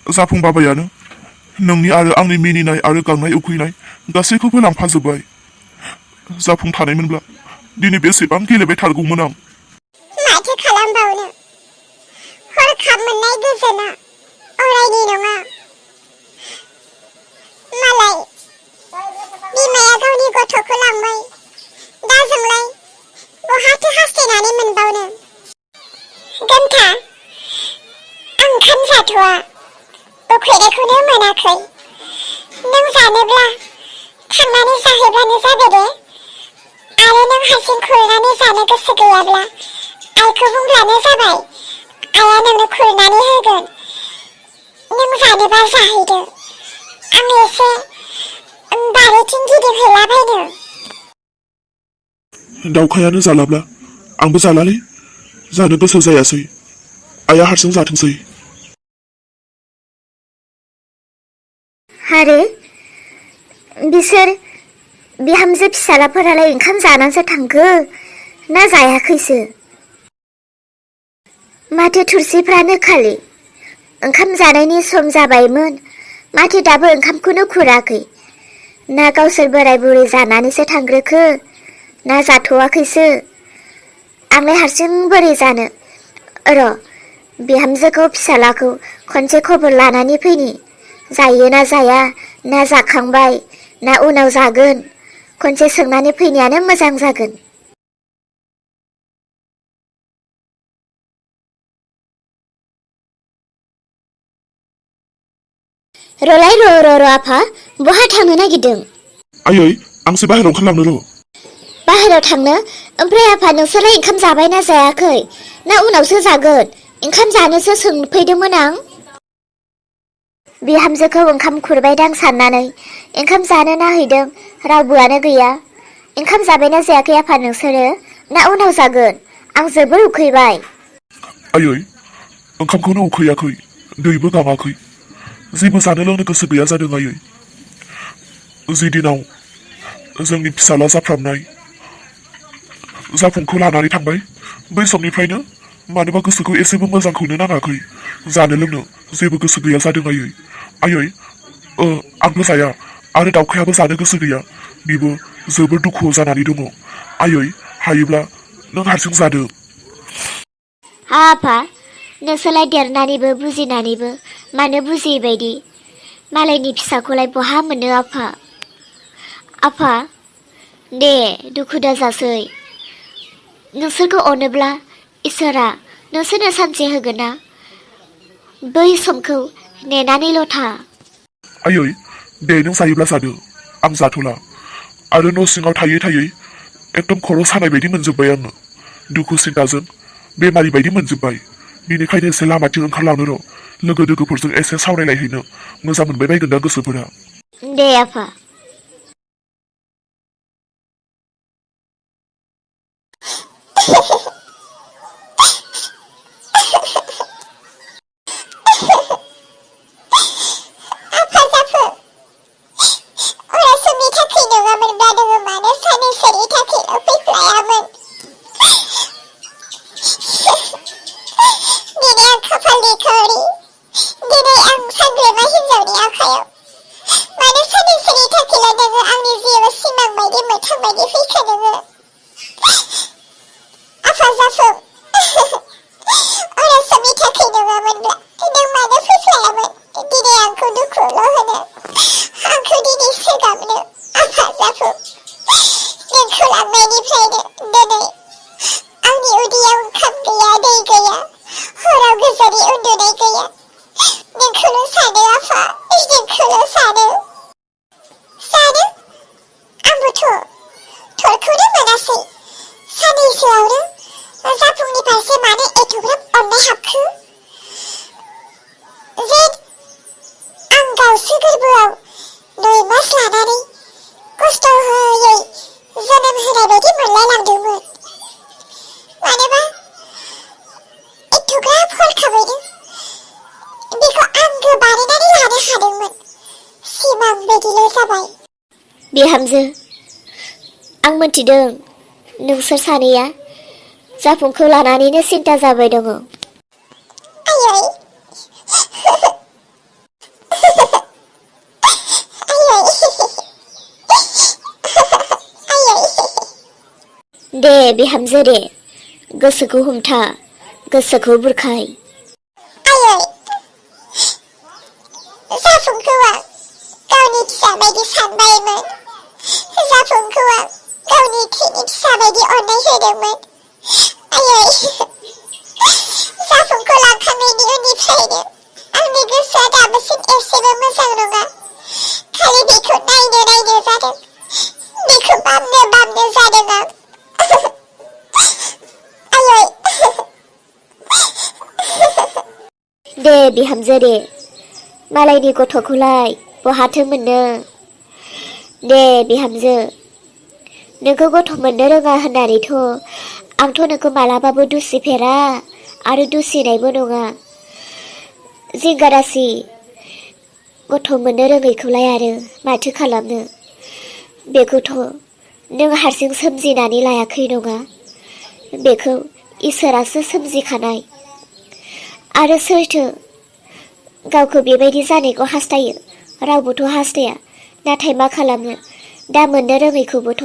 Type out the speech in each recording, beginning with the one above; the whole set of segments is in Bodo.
जाफुंबाबायानो नोंनि आरो आंनि मिनिनाय आरो गांनाय उखैनाय गासैखौबो लांफाजोब्बाय। जाफुंथानायमोनब्ला दिनै बेसेबां गेलेबाय थारगौमोन आं। माथो खालामबावनो, हरखाब मोननाय गोजोना अरायनि नङा। मालाय बिमाया गावनि गथ'खौ लांबाय, दा जोंलाय बहाथो हास्थायनानै मोनबावनो। गोमथा, आं ओंखाम जाथ'वा, उखैनायखौनो मोनाखै। नों जानोब्ला थांनानै जाहैब्लानो जाबाय दे। आरो नों हारसिं खुरनानै जानो गोसो गैयाब्ला आइखौ बुंब्लानो जाबाय, आइया नोंनो खुरनानै होगोन। नों जानोबा जाहैदो, आं एसे बारिथिं गिदिंहैलाबायनो। दावखायानो जालाब्ला आंबो जालालै, जानो गोसो जायासै। आइया हारसिं जाथोंसै। आरो बिसोर बिहामजो फिसालाफोरालाय ओंखाम जानानैसो थांखो ना जायाखैसो? माथो थुरसिफ्रानो खालि। ओंखाम जानायनि सम जाबायमोन, माथो दाबो ओंखामखौनो खुराखै। ना गावसोर बोराय बुरै जानानैसो थांग्रोखो ना जाथ'वाखैसो? आंलाय हारसिं बोरै जानो। र' बिहामजोखौ फिसालाखौ खनसे खबर लानानै फैनि, जायो ना जाया, ना जाखांबाय ना उनाव जागोन, खनसे सोंनानै फैनायानो मोजां जागोन। र'लाय र' आफा, बहा थांनो नागिरदों? आयै, आंसो बाहेरायाव ओंखारलांनो र'। बाहेरायाव थांनो? ओमफ्राय आफा, नोंसोरलाय ओंखाम जाबायना जायाखै ना उनावसो जागोन? ओंखाम जानोसो सोंफैदोंमोन आं। बिहामजोखौ ओंखाम खुरबायदां साननानै ओंखाम जानो नाहैदों, रावबोआनो गैया। ओंखाम जाबायना जायाखै आफा नोंसोरो, ना उनाव जागोन? आं जोबोर उखैबाय। आयै, ओंखामखौनो उखैयाखै, दैबो गाङाखै, जेबो जानो लोंनो गोसो गैया जादों आयै। जि दिनाव जोंनि फिसाला जाफुंखौ लानानै थांबाय, बै समनिफ्रायनो मानोबा गोसोखौ एसेबो मोजांखौनो नाङाखै। जानो लोंनो जेबो गोसो गैया जादों आयै। आयै, आंबो जाया आरो दावखायाबो जानो गोसो गैया। बिबो जोबोर दुखुआव जानानै दङ। आयै, हायोब्ला नों हारसिं जादो। आफा, नोंसोरलाय देरनानैबो बुजिनानैबो मानो बुजियै बायदि मालायनि फिसाखौलाय बहा मोनो आफा? आफा, दे दुखु दाजासै। नोंसोरखौ अनोब्ला इसोरा नोंसोरनो सानसे होगोन ना। बै समखौ नेनानैल' था। आयै, दे नों जायोब्ला जादो, आं जाथ'ला। आरो न' सिङाव थायै थायै एकदम खर' सानाय बायदि मोनजोब्बाय आङो। दुखु सिन्थाजों बेमारि बायदि मोनजोब्बाय। बेनिखायनो एसे लामाथिं ओंखारलांनो र', लोगो दोगोफोरजों एसे सावरायलायहैनो मोजां मोनबाय बायगोन दा गोसोफोरा। दे आफा। बिहामजो, आं मिथिदों नोंसोर सानैया जाफुंखौ लानानैनो सिन्था जाबाय दङ। आयै, दे बिहामजो दे गोसोखौ हमथा गोसोखौ बुरखाय आयै जाफुंखौआ गावनि फिसा बायदि सानबायमोन जाफुंखौआ गावनि थैनि फिसा बायदि अननाय होदोंमोन आयै जाफुंखौ लांखांनायनि उननिफ्रायनो आंनि गोसोआ दाबोसिम एसेबो मोजां नङा खालि बेखौ नायनो जादों बेखौ बामनो जादों आं आयै दे बिहामजो दे मालायनि गथ'खौलाय बहाथो मोननो दे बिहामजो नोंखौ गथ' मोननो रोङा होननानैथ' आंथ' नोंखौ मालाबाबो दुसिफेरा आरो दुसिनायबो नङा जिंगारासि गथ' मोननो रोङैखौलाय आरो माथो खालामनो बेखौथ' नों हारसिं सोमजिनानै लायाखै नङा बेखौ इसोरासो सोमजिखानाय आरो सोरथो गावखौ बेबायदि जानायखौ हास्थायो रावबोथ' हास्थाया नाथाय मा खालामनो दा मोननो रोङैखौबोथ'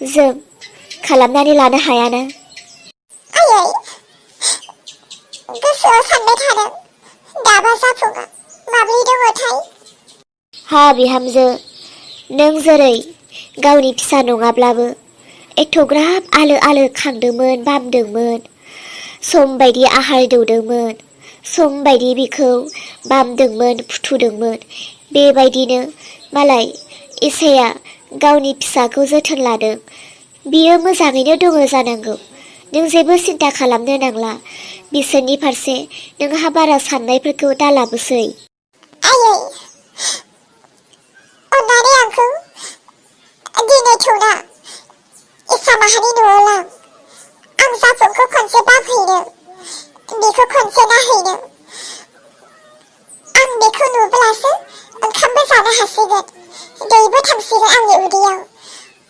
जों खालामनानै लानो हायाना आयै गोसोआव सानबाय थादों दाबा जाफुङा माब्रै दङथाय हा बिहामजो नों जेरै गावनि फिसा नङाब्लाबो एथ'ग्राब आलो आलो खांदोंमोन बामदोंमोन सम बायदि आहार दौदोंमोन सम बायदि बिखौ बामदोंमोन फुथुदोंमोन बेबायदिनो मालाय इसोरा गावनि फिसाखौ जोथोन लादों बियो मोजाङैनो दङ जानांगौ नों जेबो सिन्था खालामनो नांला बिसोरनि फारसे नोंहा बारा साननायफोरखौ दालाबोसै आयै अन्नानै आंखौ दिनै थौना इसा माहानि न'आव लां आं जाफुंखौ खनसे बामहैनो बेखौ खनसे नायहैनो आं बेखौ नुब्लासो ओंखामबो जानो हासिगोन दैबो थांसिगोन आंनि उदैयाव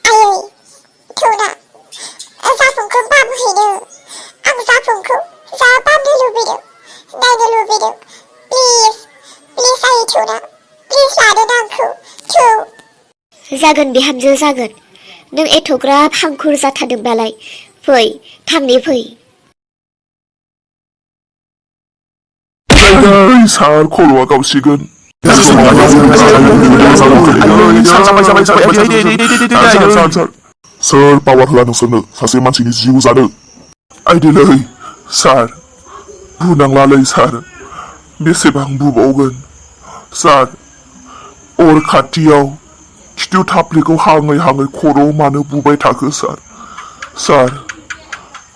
आयै थौना जाफुंखौ बामहैनो आं जाफुंखौ जा बामनो लुबैदों नायनो लुबैदों प्लिज आयै थौना प्लिज लादो आंखौ थौ जागोन बिहामजो जागोन नों एथ'ग्राब हांखुर जाथारदोंबालाय फै थांनि फै सार खर'आ गावसिगोन सोर पावार होला नोंसोरनो सासे मानसिनि जिउ जानो आइदिलै सार बुनांलालै सार बेसेबां बुबावगोन सार अर खाथियाव खिथु थाफ्लिखौ हाङै हाङै खर'आव मानो बुबाय थाखो सार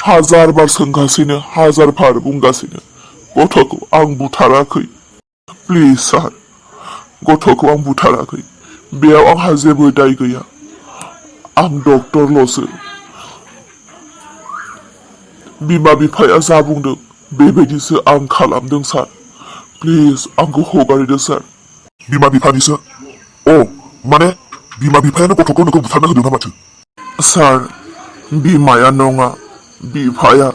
हाजार बार सोंगासिनो हाजार बार बुंगासिनो गथ'खौ आं बुथाराखै प्लिज सार गथ'खौ आं बुथाराखै बेयाव आंहा जेबो दाय गैया आं डक्टरल'सो बिमा बिफाया जा बुंदों बेबायदिसो आं खालामदों सार प्लिज आंखौ हगारदो सार बिमा बिफानिसो अ माने बिमा बिफायानो गथ'खौ नोंखौ बुथारनो होदों ना माथो सार बिमाया नङा बिफाया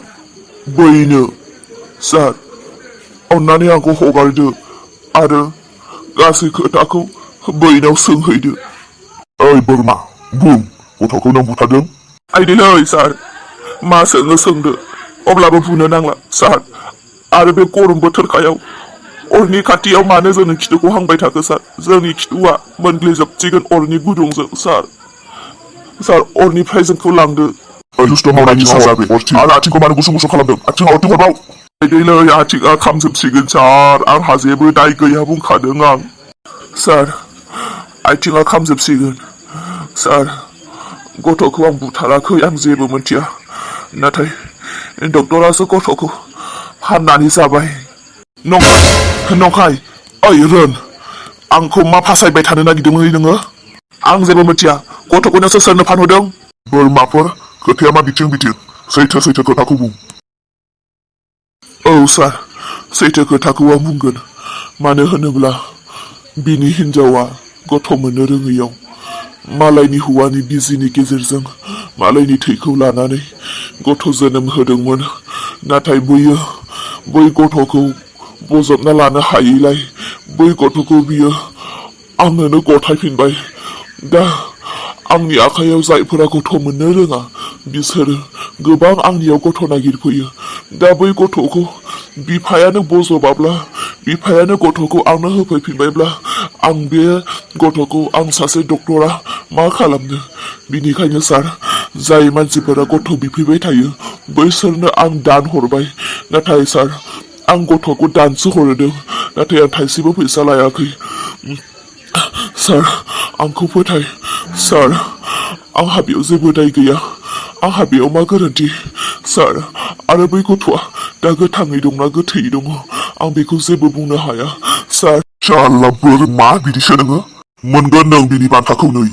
बैनो सार अन्नानै आंखौ हगारदो आरो गासै खोथाखौ बैनाव सोंहैदो ओइ बोरमा बुं गथ'खौ नों बुथारदों आइदिलै सार मा सोङो सोंदो अब्लाबो बुंनो नांला सार आरो बे गरम बोथोरखायाव अरनि खाथियाव मानो जोंनि खिथुखौ हांबाय थाखो सार जोंनि खिथुआ मोनग्लिजोबसिगोन अरनि गुदुंजों सार अरनिफ्राय जोंखौ लांदो दुष्ट मावनायनि साजा बे आरो आथिंखौ मानो गुसुं गुसुं खालामदों आथिं हरबाव आइदिलै आथिङा खामजोबसिगोन सार आंहा जेबो दाय गैया बुंखादों आं सार आथिङा खामजोबसिगोन सार गथ'खौ आं बुथाराखै आं जेबो मोनथिया नाथाय डक्टरासो गथ'खौ हामनानै जाबाय नंखाय ओइ रोन आंखौ मा फासायबाय थानो नागिरदोंमोन नोङो आं जेबो मिथिया गथ'खौ नोंसोर सोरनो फानहरदों बोरमाफोर खोथाया मा बिथिं सैथो खोथाखौ बुं औ सार सैथो खोथाखौ आं बुंगोन मानो होनोब्ला बिनि हिन्जावा गथ' मोननो रोङैयाव मालायनि हौवानि बिजिनि गेजेरजों मालायनि थैखौ लानानै गथ' जोनोम होदोंमोन नाथाय बै गथ'खौ बजबना लानो हायैलाय बै गथ'खौ बियो आंनोनो गथायफिनबाय दा आंनि आखायाव जायफोरा गथ' मोननो रोङा बिसोरो गोबां आंनियाव गथ' नागिरफैयो दा बै गथ'खौ बिफायानो बज'बाब्ला बिफायानो गथ'खौ आंनो होफैफिनबायब्ला आं बे गथ'खौ आं सासे डक्टरा मा खालामनो बिनिखायनो सार जाय मानसिफोरा गथ' बिफैबाय थायो बैसोरनो आं दान हरबाय नाथाय सार आं गथ'खौ दानसो हरदों नाथाय आं थाइसेबो फैसा लायाखै सार आंखौ फोथाय सार आंहा बेयाव जेबो दाय गैया आंहा बेयाव मा गोरोन्थि सार आरो बै गथ'आ दा गोथाङै दंना गोथैयै दङ आं बेखौ जेबो बुंनो हाया सार जारला बोरमा बिदिसो नोङो मोनगोन नों बिनि बान्थाखौ नै